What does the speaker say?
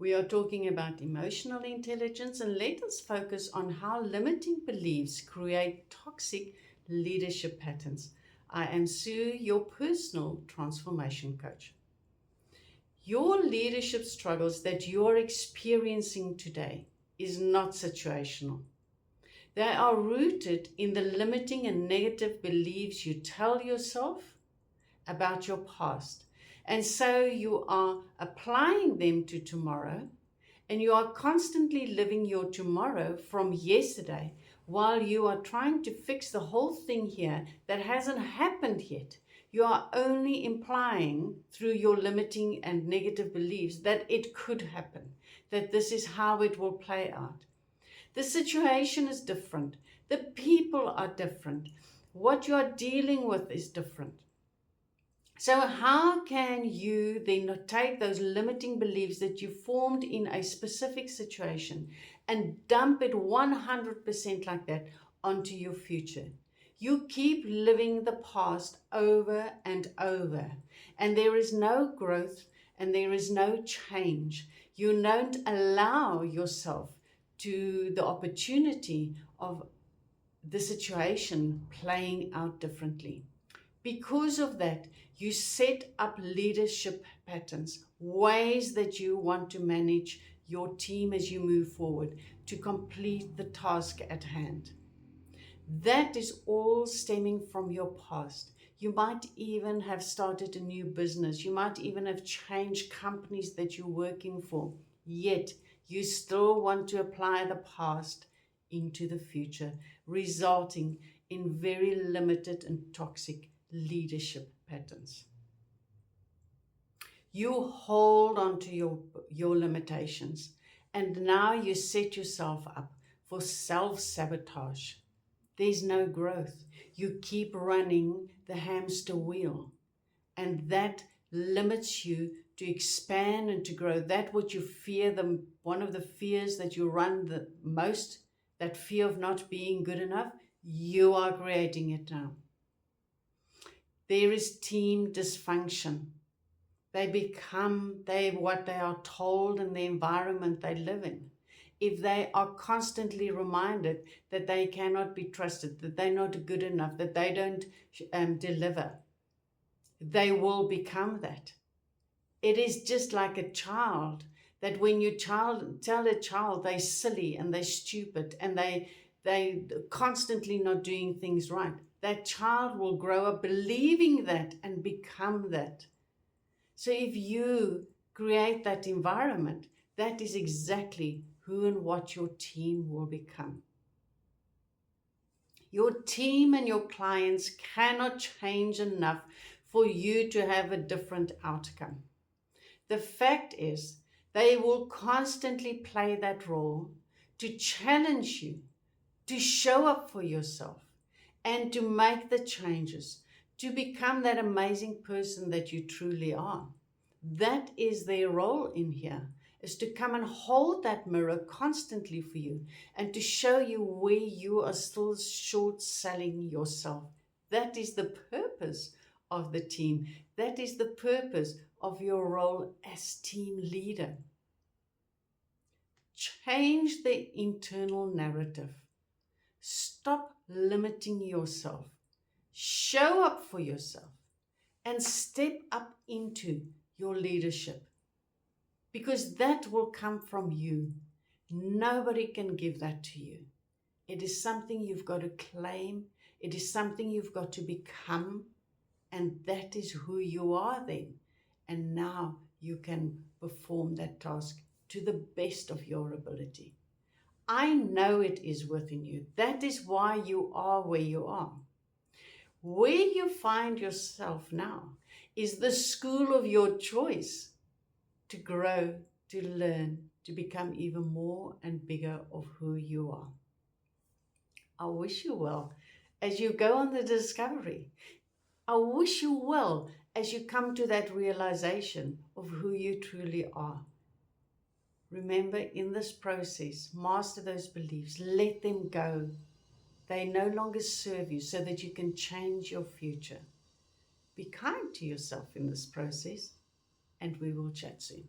We are talking about emotional intelligence, and let us focus on how limiting beliefs create toxic leadership patterns. I am Sue, your personal transformation coach. Your leadership struggles that you're experiencing today is not situational. They are rooted in the limiting and negative beliefs you tell yourself about your past. And so you are applying them to tomorrow, and you are constantly living your tomorrow from yesterday while you are trying to fix the whole thing here that hasn't happened yet. You are only implying through your limiting and negative beliefs that it could happen, that this is how it will play out. The situation is different. The people are different. What you are dealing with is different. So how can you then take those limiting beliefs that you formed in a specific situation and dump it 100% like that onto your future? You keep living the past over and over, and there is no growth and there is no change. You don't allow yourself to the opportunity of the situation playing out differently. Because of that, you set up leadership patterns, ways that you want to manage your team as you move forward to complete the task at hand. That is all stemming from your past. You might even have started a new business. You might even have changed companies that you're working for. Yet, you still want to apply the past into the future, resulting in very limited and toxic leadership patterns. You hold on to your limitations, and now you set yourself up for self-sabotage. There's no growth. You keep running the hamster wheel, and that limits you to expand and to grow. That what you fear, one of the fears that you run the most, that fear of not being good enough, you are creating it now. There is team dysfunction. They become what they are told in the environment they live in. If they are constantly reminded that they cannot be trusted, that they're not good enough, that they don't deliver, they will become that. It is just like a child, that when you tell a child they're silly and they're stupid and they constantly not doing things right, that child will grow up believing that and become that. So if you create that environment, that is exactly who and what your team will become. Your team and your clients cannot change enough for you to have a different outcome. The fact is, they will constantly play that role to challenge you, to show up for yourself, and to make the changes, to become that amazing person that you truly are. That is their role in here, is to come and hold that mirror constantly for you and to show you where you are still short-selling yourself. That is the purpose of the team. That is the purpose of your role as team leader. Change the internal narrative. Stop limiting yourself. Show up for yourself and step up into your leadership, because that will come from you. Nobody can give that to you. It is something you've got to claim. It is something you've got to become, and that is who you are then. And now you can perform that task to the best of your ability. I know it is within you. That is why you are where you are. Where you find yourself now is the school of your choice to grow, to learn, to become even more and bigger of who you are. I wish you well as you go on the discovery. I wish you well as you come to that realization of who you truly are. Remember, in this process, master those beliefs, let them go. They no longer serve you, so that you can change your future. Be kind to yourself in this process, and we will chat soon.